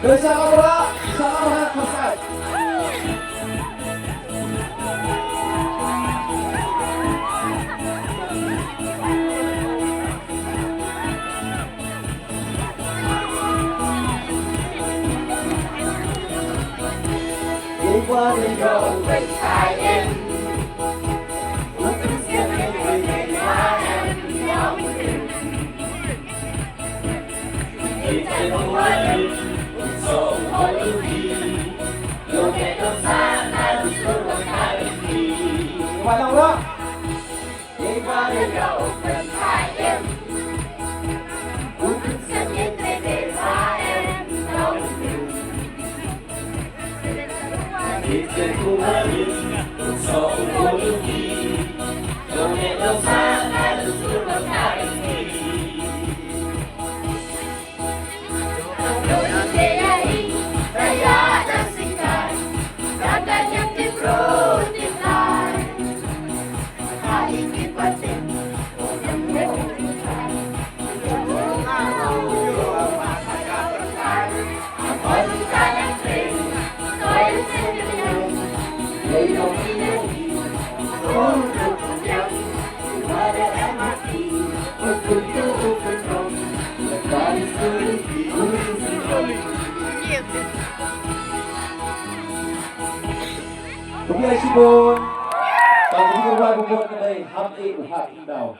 Bersama sama Pusat. Đi qua đi rồi bên hai em. Qua đâu đó? Đi qua đi rồi bên hai em. Xem những ngày để xa em đông đường. Đi trên khu hoa biển, sổ của lưu kỳ. Đâu hẹn đâu xa, ta được xuống đâu ta được đi. Đôi thế ấy, ta đã đang sinh tài. Ta đã nhắm tim rồi tim lại. Ta đi kiếm quan tình, nhắm đến một tình trạng. Hỏi chúng ta đang tình, tôi sẽ yêu nhau. Lấy lòng đi đến đi, tôi được cùng nhau. Và để em hát đi, tôi cùng yêu không phân không. Là ta đi xưa đi, tôi xin không. Cũng như xin buồn. Và cũng như qua buồn ở đây, hấp ý của hạt đầu.